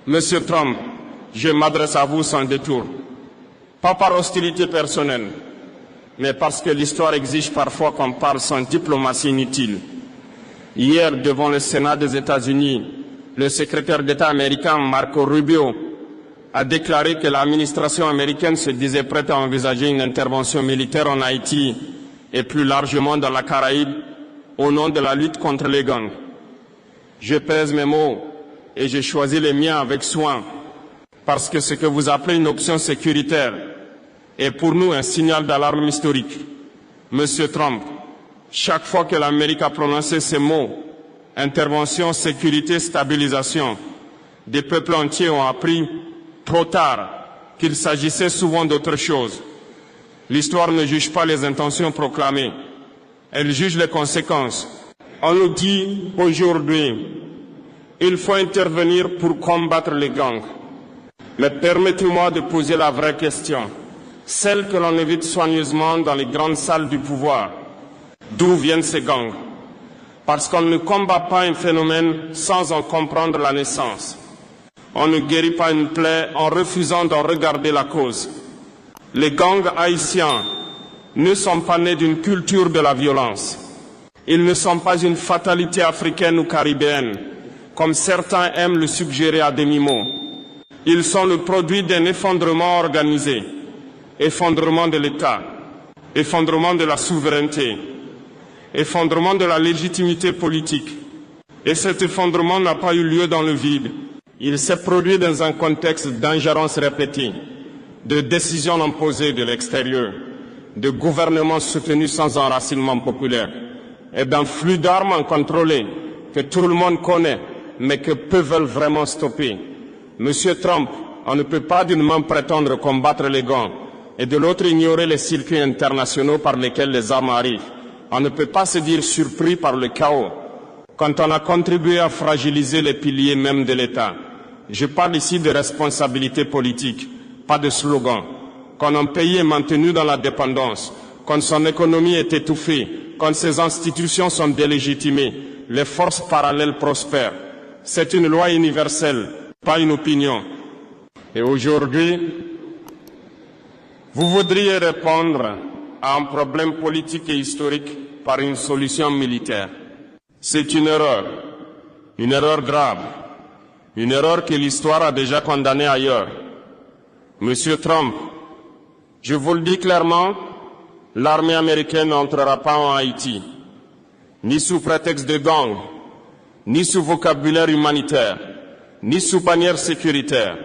Monsieur Trump, je m'adresse à vous sans détour, pas par hostilité personnelle, mais parce que l'histoire exige parfois qu'on parle sans diplomatie inutile. Hier, devant le Sénat des États-Unis, le secrétaire d'État américain Marco Rubio a déclaré que l'administration américaine se disait prête à envisager une intervention militaire en Haïti et plus largement dans la Caraïbe au nom de la lutte contre les gangs. Je pèse mes mots et j'ai choisi les miens avec soin parce que ce que vous appelez une option sécuritaire est pour nous un signal d'alarme historique. Monsieur Trump, chaque fois que l'Amérique a prononcé ces mots, intervention, sécurité, stabilisation, des peuples entiers ont appris trop tard qu'il s'agissait souvent d'autre chose. L'histoire ne juge pas les intentions proclamées, elle juge les conséquences. On nous dit aujourd'hui, il faut intervenir pour combattre les gangs. Mais permettez-moi de poser la vraie question, celle que l'on évite soigneusement dans les grandes salles du pouvoir. D'où viennent ces gangs? Parce qu'on ne combat pas un phénomène sans en comprendre la naissance. On ne guérit pas une plaie en refusant d'en regarder la cause. Les gangs haïtiens ne sont pas nés d'une culture de la violence. Ils ne sont pas une fatalité africaine ou caribéenne, comme certains aiment le suggérer à demi-mot. Ils sont le produit d'un effondrement organisé, effondrement de l'État, effondrement de la souveraineté, effondrement de la légitimité politique. Et cet effondrement n'a pas eu lieu dans le vide. Il s'est produit dans un contexte d'ingérence répétée, de décisions imposées de l'extérieur, de gouvernements soutenus sans enracinement populaire et d'un flux d'armes incontrôlé que tout le monde connaît, mais que peu veulent vraiment stopper. Monsieur Trump, on ne peut pas d'une main prétendre combattre les gangs et de l'autre ignorer les circuits internationaux par lesquels les armes arrivent. On ne peut pas se dire surpris par le chaos quand on a contribué à fragiliser les piliers même de l'État. Je parle ici de responsabilité politique, pas de slogan. Quand un pays est maintenu dans la dépendance, quand son économie est étouffée, quand ses institutions sont délégitimées, les forces parallèles prospèrent. C'est une loi universelle, pas une opinion. Et aujourd'hui, vous voudriez répondre à un problème politique et historique par une solution militaire. C'est une erreur grave, une erreur que l'histoire a déjà condamnée ailleurs. Monsieur Trump, je vous le dis clairement, l'armée américaine n'entrera pas en Haïti, ni sous prétexte de gang, ni sous vocabulaire humanitaire, ni sous bannière sécuritaire,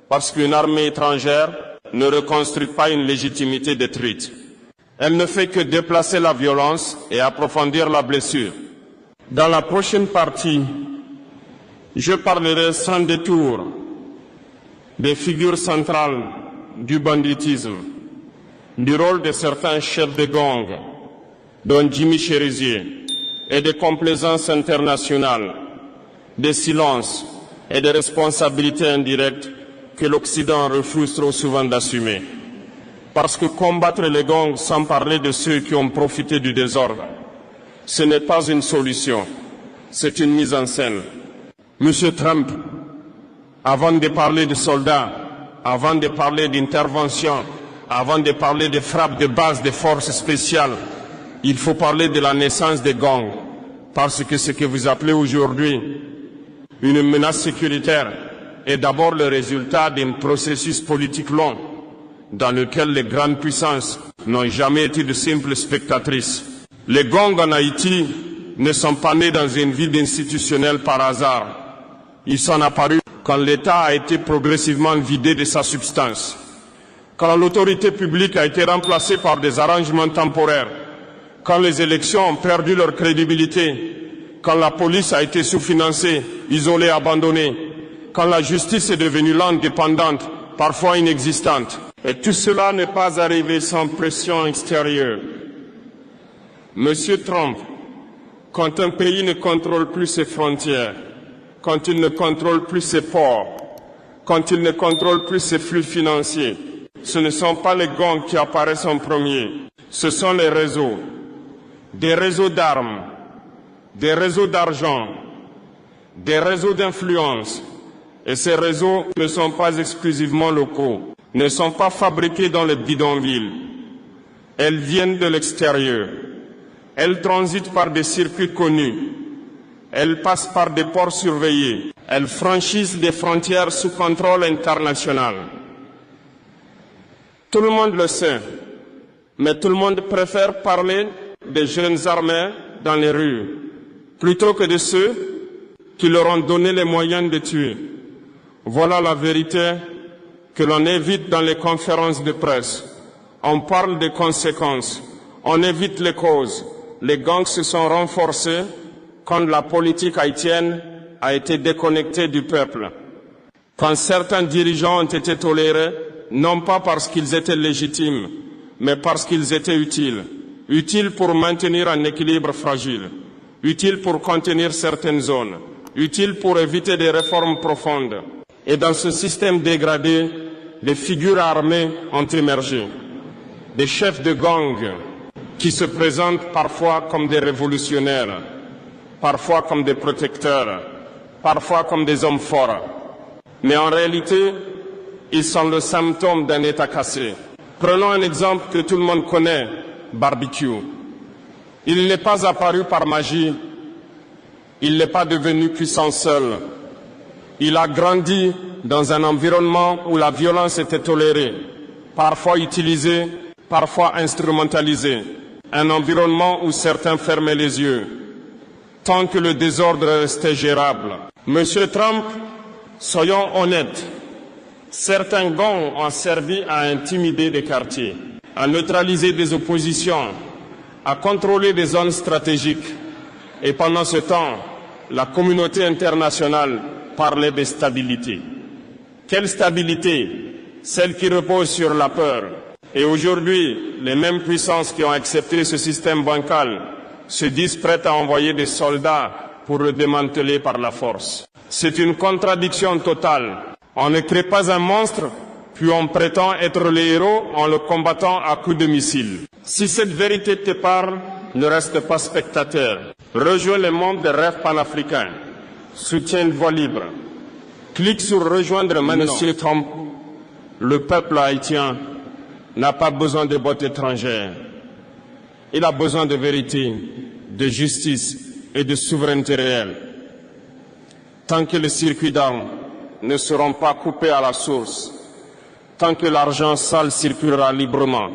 parce qu'une armée étrangère ne reconstruit pas une légitimité détruite. Elle ne fait que déplacer la violence et approfondir la blessure. Dans la prochaine partie, je parlerai sans détour des figures centrales du banditisme, du rôle de certains chefs de gang, dont Jimmy Cherizier, et des complaisances internationales, des silences et des responsabilités indirectes que l'Occident refuse trop souvent d'assumer. Parce que combattre les gangs sans parler de ceux qui ont profité du désordre, ce n'est pas une solution, c'est une mise en scène. Monsieur Trump, avant de parler de soldats, avant de parler d'intervention, avant de parler de frappes de base des forces spéciales, il faut parler de la naissance des gangs, parce que ce que vous appelez aujourd'hui une menace sécuritaire est d'abord le résultat d'un processus politique long, dans lequel les grandes puissances n'ont jamais été de simples spectatrices. Les gangs en Haïti ne sont pas nés dans une vie institutionnelle par hasard. Ils sont apparus quand l'État a été progressivement vidé de sa substance, quand l'autorité publique a été remplacée par des arrangements temporaires, quand les élections ont perdu leur crédibilité, quand la police a été sous-financée, isolée, abandonnée, quand la justice est devenue lente, dépendante, parfois inexistante. Et tout cela n'est pas arrivé sans pression extérieure. Monsieur Trump, quand un pays ne contrôle plus ses frontières, quand il ne contrôle plus ses ports, quand il ne contrôle plus ses flux financiers, ce ne sont pas les gangs qui apparaissent en premier, ce sont les réseaux. Des réseaux d'armes, des réseaux d'argent, des réseaux d'influence, Et ces réseaux ne sont pas exclusivement locaux, ne sont pas fabriqués dans les bidonvilles. Elles viennent de l'extérieur. Elles transitent par des circuits connus. Elles passent par des ports surveillés. Elles franchissent des frontières sous contrôle international. Tout le monde le sait, mais tout le monde préfère parler des jeunes armés dans les rues, plutôt que de ceux qui leur ont donné les moyens de tuer. Voilà la vérité que l'on évite dans les conférences de presse. On parle des conséquences, on évite les causes. Les gangs se sont renforcés quand la politique haïtienne a été déconnectée du peuple. Quand certains dirigeants ont été tolérés, non pas parce qu'ils étaient légitimes, mais parce qu'ils étaient utiles. Utiles pour maintenir un équilibre fragile, utiles pour contenir certaines zones, utiles pour éviter des réformes profondes. Et dans ce système dégradé, des figures armées ont émergé. Des chefs de gang qui se présentent parfois comme des révolutionnaires, parfois comme des protecteurs, parfois comme des hommes forts. Mais en réalité, ils sont le symptôme d'un État cassé. Prenons un exemple que tout le monde connaît, Barbecue. Il n'est pas apparu par magie, il n'est pas devenu puissant seul. Il a grandi dans un environnement où la violence était tolérée, parfois utilisée, parfois instrumentalisée. Un environnement où certains fermaient les yeux, tant que le désordre restait gérable. Monsieur Trump, soyons honnêtes, certains gangs ont servi à intimider des quartiers, à neutraliser des oppositions, à contrôler des zones stratégiques. Et pendant ce temps, la communauté internationale parlait de stabilité. Quelle stabilité? Celle qui repose sur la peur. Et aujourd'hui, les mêmes puissances qui ont accepté ce système bancal se disent prêtes à envoyer des soldats pour le démanteler par la force. C'est une contradiction totale. On ne crée pas un monstre, puis on prétend être les héros en le combattant à coups de missiles. Si cette vérité te parle, ne reste pas spectateur. Rejoins le monde des rêves panafricains. Soutiens une voie libre. Clique sur rejoindre maintenant. Monsieur Trump, le peuple haïtien n'a pas besoin de bottes étrangères. Il a besoin de vérité, de justice et de souveraineté réelle. Tant que les circuits d'armes ne seront pas coupés à la source, tant que l'argent sale circulera librement,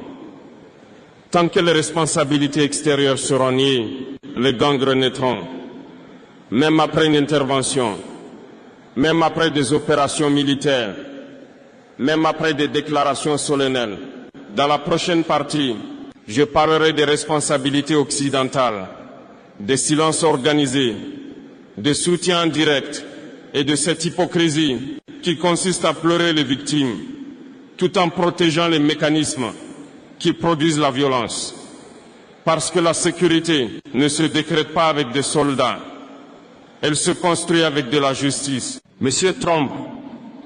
tant que les responsabilités extérieures seront niées, les gangs renaîtront. Même après une intervention, même après des opérations militaires, même après des déclarations solennelles. Dans la prochaine partie, je parlerai des responsabilités occidentales, des silences organisés, des soutiens directs et de cette hypocrisie qui consiste à pleurer les victimes, tout en protégeant les mécanismes qui produisent la violence. Parce que la sécurité ne se décrète pas avec des soldats, elle se construit avec de la justice. Monsieur Trump,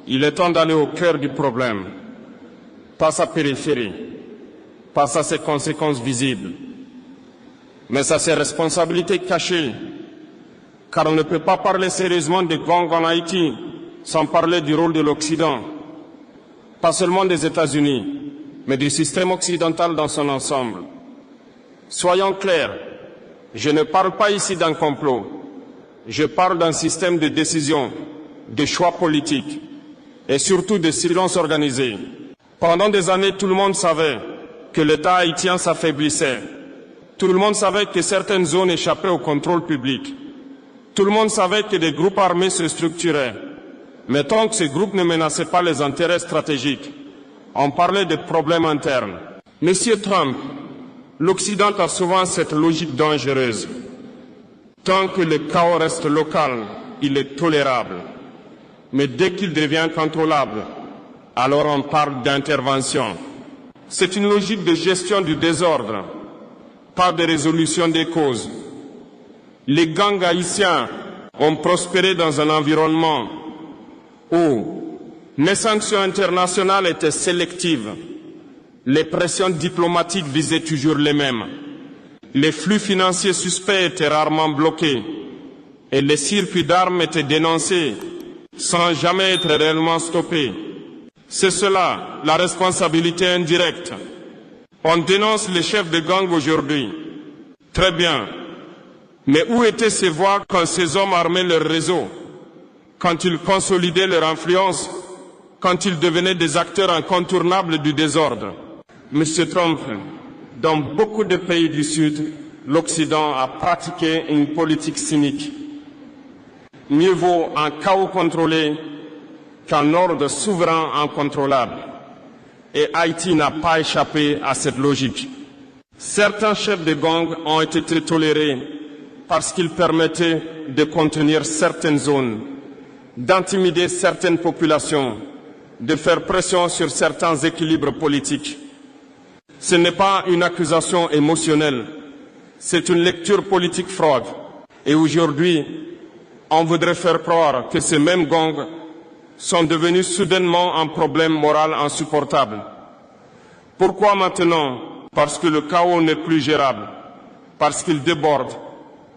il est temps d'aller au cœur du problème, pas sa périphérie, pas à ses conséquences visibles, mais à ses responsabilités cachées, car on ne peut pas parler sérieusement des gangs en Haïti sans parler du rôle de l'Occident, pas seulement des États-Unis, mais du système occidental dans son ensemble. Soyons clairs, je ne parle pas ici d'un complot, je parle d'un système de décision, de choix politiques et surtout de silence organisé. Pendant des années, tout le monde savait que l'État haïtien s'affaiblissait. Tout le monde savait que certaines zones échappaient au contrôle public. Tout le monde savait que des groupes armés se structuraient. Mais tant que ces groupes ne menaçaient pas les intérêts stratégiques, on parlait de problèmes internes. Monsieur Trump, l'Occident a souvent cette logique dangereuse. Tant que le chaos reste local, il est tolérable. Mais dès qu'il devient contrôlable, alors on parle d'intervention. C'est une logique de gestion du désordre, pas de résolution des causes. Les gangs haïtiens ont prospéré dans un environnement où les sanctions internationales étaient sélectives. Les pressions diplomatiques visaient toujours les mêmes. Les flux financiers suspects étaient rarement bloqués et les circuits d'armes étaient dénoncés sans jamais être réellement stoppés. C'est cela, la responsabilité indirecte. On dénonce les chefs de gang aujourd'hui. Très bien. Mais où étaient ces voix quand ces hommes armaient leur réseau, quand ils consolidaient leur influence, quand ils devenaient des acteurs incontournables du désordre? Monsieur Trump, dans beaucoup de pays du Sud, l'Occident a pratiqué une politique cynique. Mieux vaut un chaos contrôlé qu'un ordre souverain incontrôlable. Et Haïti n'a pas échappé à cette logique. Certains chefs de gang ont été tolérés parce qu'ils permettaient de contenir certaines zones, d'intimider certaines populations, de faire pression sur certains équilibres politiques. Ce n'est pas une accusation émotionnelle, c'est une lecture politique froide. Et aujourd'hui, on voudrait faire croire que ces mêmes gangs sont devenus soudainement un problème moral insupportable. Pourquoi maintenant? Parce que le chaos n'est plus gérable, parce qu'il déborde,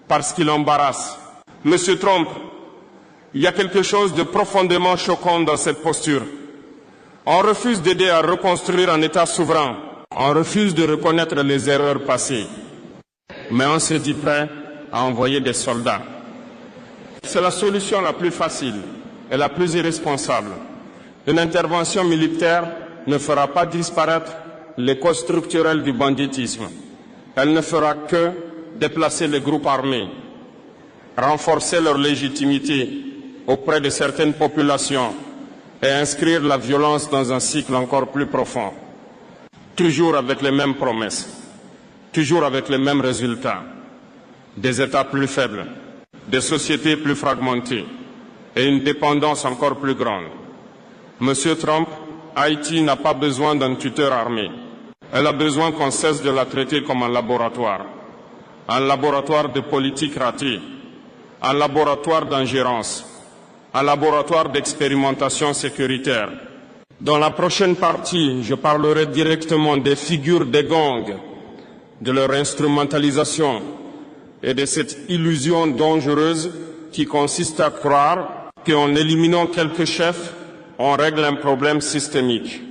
parce qu'il embarrasse. Monsieur Trump, il y a quelque chose de profondément choquant dans cette posture. On refuse d'aider à reconstruire un État souverain. On refuse de reconnaître les erreurs passées. Mais on se dit prêt à envoyer des soldats. C'est la solution la plus facile et la plus irresponsable. Une intervention militaire ne fera pas disparaître les causes structurelles du banditisme. Elle ne fera que déplacer les groupes armés, renforcer leur légitimité auprès de certaines populations et inscrire la violence dans un cycle encore plus profond. Toujours avec les mêmes promesses, toujours avec les mêmes résultats. Des États plus faibles, des sociétés plus fragmentées et une dépendance encore plus grande. Monsieur Trump, Haïti n'a pas besoin d'un tuteur armé. Elle a besoin qu'on cesse de la traiter comme un laboratoire de politique ratée, un laboratoire d'ingérence, un laboratoire d'expérimentation sécuritaire. Dans la prochaine partie, je parlerai directement des figures des gangs, de leur instrumentalisation et de cette illusion dangereuse qui consiste à croire qu'en éliminant quelques chefs, on règle un problème systémique.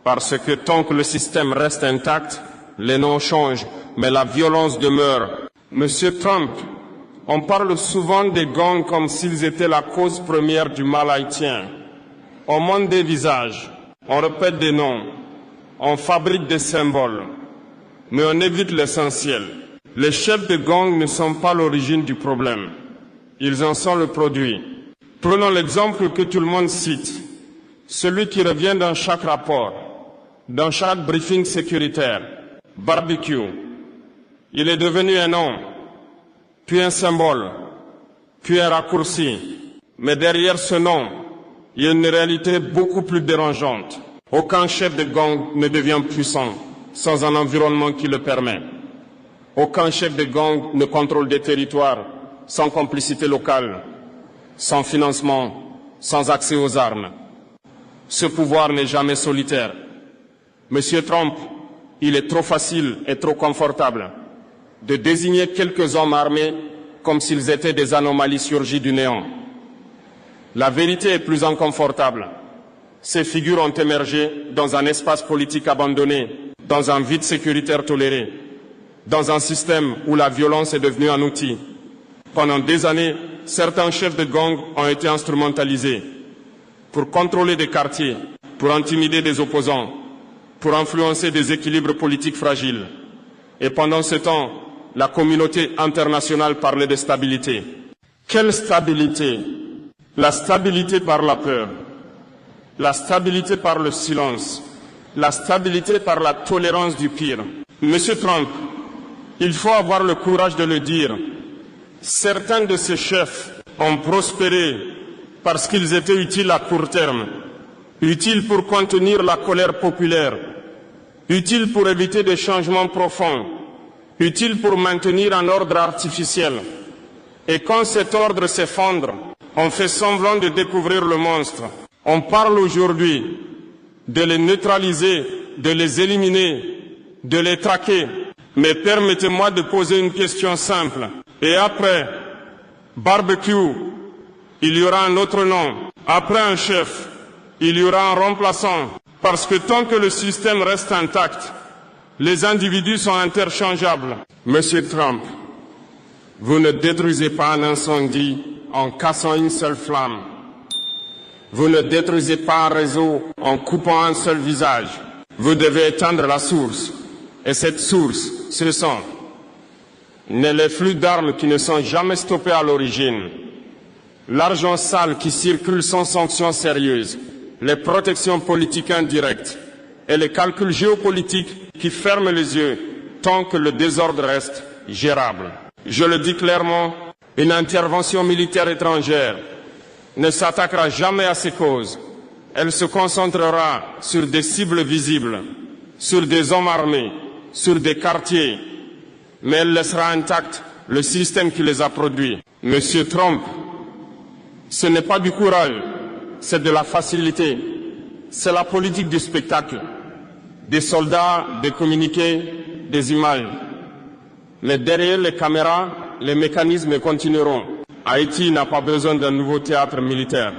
Parce que tant que le système reste intact, les noms changent, mais la violence demeure. Monsieur Trump, on parle souvent des gangs comme s'ils étaient la cause première du mal haïtien. On montre des visages, on répète des noms, on fabrique des symboles, mais on évite l'essentiel. Les chefs de gang ne sont pas l'origine du problème, ils en sont le produit. Prenons l'exemple que tout le monde cite, celui qui revient dans chaque rapport, dans chaque briefing sécuritaire, barbecue. Il est devenu un nom, puis un symbole, puis un raccourci. Mais derrière ce nom, il y a une réalité beaucoup plus dérangeante. Aucun chef de gang ne devient puissant sans un environnement qui le permet. Aucun chef de gang ne contrôle des territoires sans complicité locale, sans financement, sans accès aux armes. Ce pouvoir n'est jamais solitaire. Monsieur Trump, il est trop facile et trop confortable de désigner quelques hommes armés comme s'ils étaient des anomalies surgies du néant. La vérité est plus inconfortable. Ces figures ont émergé dans un espace politique abandonné, dans un vide sécuritaire toléré, dans un système où la violence est devenue un outil. Pendant des années, certains chefs de gang ont été instrumentalisés pour contrôler des quartiers, pour intimider des opposants, pour influencer des équilibres politiques fragiles. Et pendant ce temps, la communauté internationale parlait de stabilité. Quelle stabilité? La stabilité par la peur, la stabilité par le silence, la stabilité par la tolérance du pire. Monsieur Trump, il faut avoir le courage de le dire. Certains de ces chefs ont prospéré parce qu'ils étaient utiles à court terme, utiles pour contenir la colère populaire, utiles pour éviter des changements profonds, utiles pour maintenir un ordre artificiel. Et quand cet ordre s'effondre, on fait semblant de découvrir le monstre. On parle aujourd'hui de les neutraliser, de les éliminer, de les traquer. Mais permettez-moi de poser une question simple. Et après barbecue, il y aura un autre nom. Après un chef, il y aura un remplaçant, parce que tant que le système reste intact, les individus sont interchangeables. Monsieur Trump, vous ne détruisez pas un incendie en cassant une seule flamme. Vous ne détruisez pas un réseau en coupant un seul visage. Vous devez éteindre la source. Et cette source, ce sont les flux d'armes qui ne sont jamais stoppés à l'origine, l'argent sale qui circule sans sanction sérieuse, les protections politiques indirectes et les calculs géopolitiques qui ferment les yeux tant que le désordre reste gérable. Je le dis clairement, une intervention militaire étrangère ne s'attaquera jamais à ces causes. Elle se concentrera sur des cibles visibles, sur des hommes armés, sur des quartiers, mais elle laissera intact le système qui les a produits. Monsieur Trump, ce n'est pas du courage, c'est de la facilité. C'est la politique du spectacle, des soldats, des communiqués, des images. Mais derrière les caméras, les mécanismes continueront. Haïti n'a pas besoin d'un nouveau théâtre militaire.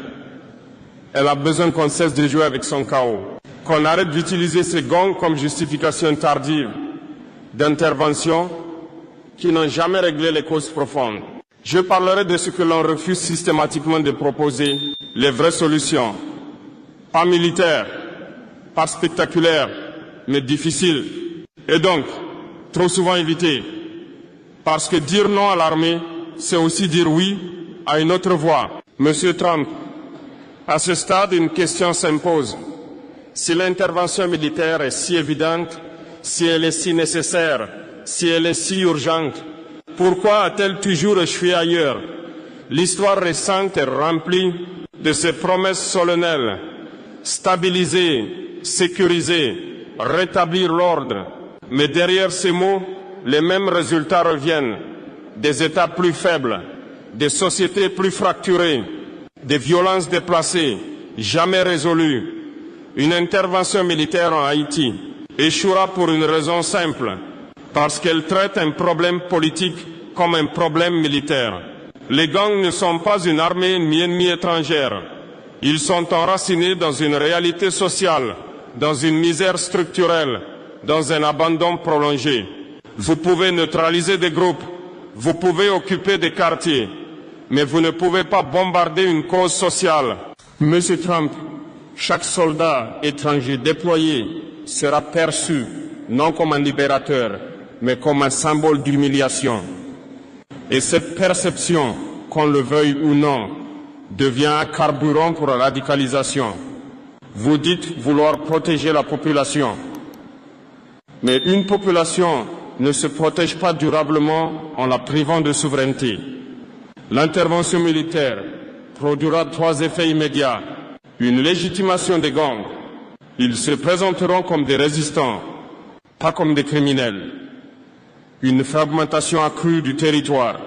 Elle a besoin qu'on cesse de jouer avec son chaos, qu'on arrête d'utiliser ces gangs comme justification tardive d'intervention qui n'ont jamais réglé les causes profondes. Je parlerai de ce que l'on refuse systématiquement de proposer, les vraies solutions, pas militaires, pas spectaculaires, mais difficiles, et donc trop souvent évitées. Parce que dire non à l'armée, c'est aussi dire oui à une autre voie. Monsieur Trump, à ce stade, une question s'impose. Si l'intervention militaire est si évidente, si elle est si nécessaire, si elle est si urgente, pourquoi a-t-elle toujours échoué ailleurs? L'histoire récente est remplie de ces promesses solennelles. Stabiliser, sécuriser, rétablir l'ordre. Mais derrière ces mots, les mêmes résultats reviennent. Des États plus faibles, des sociétés plus fracturées, des violences déplacées, jamais résolues. Une intervention militaire en Haïti échouera pour une raison simple, parce qu'elle traite un problème politique comme un problème militaire. Les gangs ne sont pas une armée ennemie étrangère. Ils sont enracinés dans une réalité sociale, dans une misère structurelle, dans un abandon prolongé. Vous pouvez neutraliser des groupes, vous pouvez occuper des quartiers, mais vous ne pouvez pas bombarder une cause sociale. Monsieur Trump, chaque soldat étranger déployé sera perçu non comme un libérateur, mais comme un symbole d'humiliation. Et cette perception, qu'on le veuille ou non, devient un carburant pour la radicalisation. Vous dites vouloir protéger la population, mais une population ne se protège pas durablement en la privant de souveraineté. L'intervention militaire produira 3 effets immédiats. Une légitimation des gangs. Ils se présenteront comme des résistants, pas comme des criminels. Une fragmentation accrue du territoire.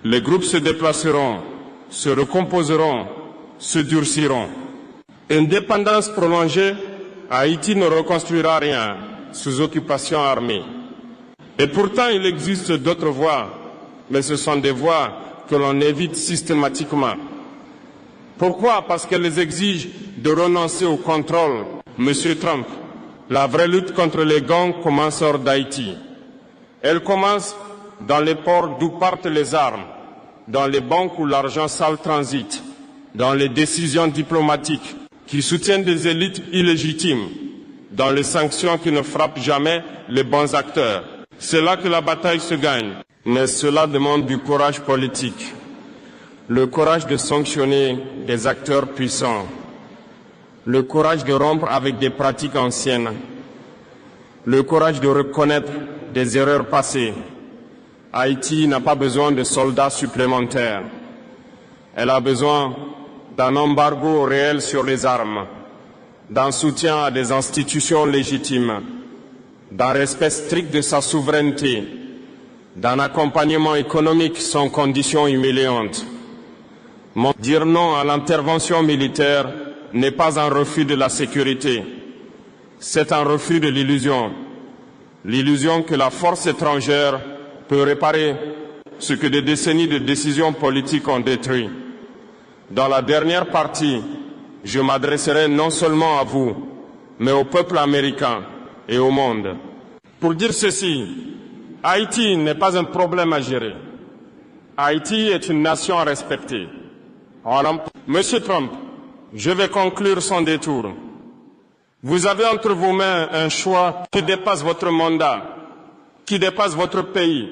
Les groupes se déplaceront, se recomposeront, se durciront. Indépendance prolongée, Haïti ne reconstruira rien sous occupation armée. Et pourtant, il existe d'autres voies, mais ce sont des voies que l'on évite systématiquement. Pourquoi? Parce qu'elles exigent de renoncer au contrôle. Monsieur Trump, la vraie lutte contre les gangs commence hors d'Haïti. Elle commence dans les ports d'où partent les armes, dans les banques où l'argent sale transite, dans les décisions diplomatiques qui soutiennent des élites illégitimes, dans les sanctions qui ne frappent jamais les bons acteurs. C'est là que la bataille se gagne. Mais cela demande du courage politique, le courage de sanctionner des acteurs puissants, le courage de rompre avec des pratiques anciennes, le courage de reconnaître des erreurs passées. Haïti n'a pas besoin de soldats supplémentaires. Elle a besoin d'un embargo réel sur les armes, d'un soutien à des institutions légitimes, d'un respect strict de sa souveraineté, d'un accompagnement économique sans conditions humiliantes. Dire non à l'intervention militaire n'est pas un refus de la sécurité, c'est un refus de l'illusion. L'illusion que la force étrangère peut réparer ce que des décennies de décisions politiques ont détruit. Dans la dernière partie je m'adresserai non seulement à vous, mais au peuple américain et au monde. Pour dire ceci, Haïti n'est pas un problème à gérer. Haïti est une nation à respecter. Monsieur Trump, je vais conclure sans détour. Vous avez entre vos mains un choix qui dépasse votre mandat, qui dépasse votre pays,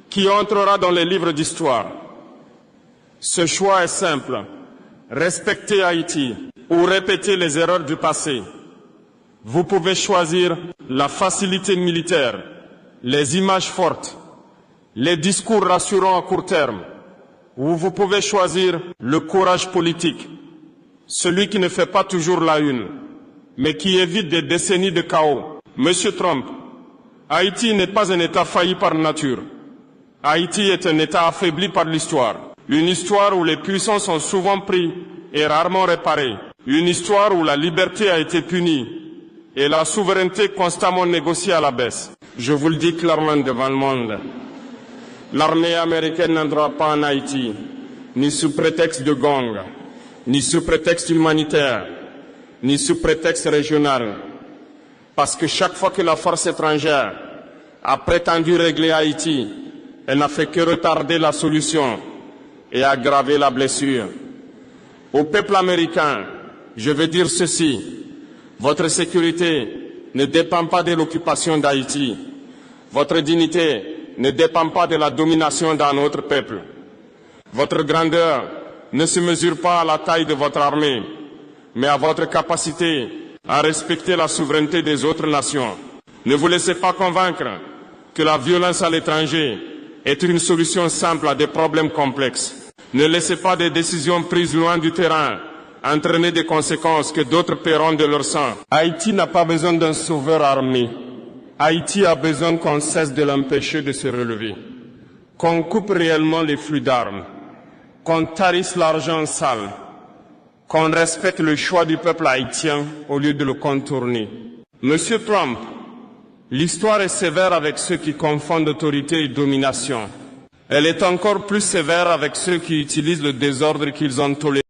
qui entrera dans les livres d'histoire. Ce choix est simple. Respecter Haïti ou répéter les erreurs du passé. Vous pouvez choisir la facilité militaire, les images fortes, les discours rassurants à court terme, ou vous pouvez choisir le courage politique, celui qui ne fait pas toujours la une, mais qui évite des décennies de chaos. Monsieur Trump, Haïti n'est pas un État failli par nature. Haïti est un État affaibli par l'histoire. Une histoire où les puissants sont souvent pris et rarement réparés. Une histoire où la liberté a été punie et la souveraineté constamment négociée à la baisse. Je vous le dis clairement devant le monde. L'armée américaine n'entrera pas en Haïti, ni sous prétexte de gang, ni sous prétexte humanitaire, ni sous prétexte régional. Parce que chaque fois que la force étrangère a prétendu régler Haïti, elle n'a fait que retarder la solution et aggraver la blessure. Au peuple américain, je veux dire ceci. Votre sécurité ne dépend pas de l'occupation d'Haïti. Votre dignité ne dépend pas de la domination d'un autre peuple. Votre grandeur ne se mesure pas à la taille de votre armée, mais à votre capacité à respecter la souveraineté des autres nations. Ne vous laissez pas convaincre que la violence à l'étranger est une solution simple à des problèmes complexes. Ne laissez pas des décisions prises loin du terrain entraîner des conséquences que d'autres paieront de leur sang. Haïti n'a pas besoin d'un sauveur armé. Haïti a besoin qu'on cesse de l'empêcher de se relever, qu'on coupe réellement les flux d'armes, qu'on tarisse l'argent sale, qu'on respecte le choix du peuple haïtien au lieu de le contourner. Monsieur Trump, l'histoire est sévère avec ceux qui confondent autorité et domination. Elle est encore plus sévère avec ceux qui utilisent le désordre qu'ils ont toléré.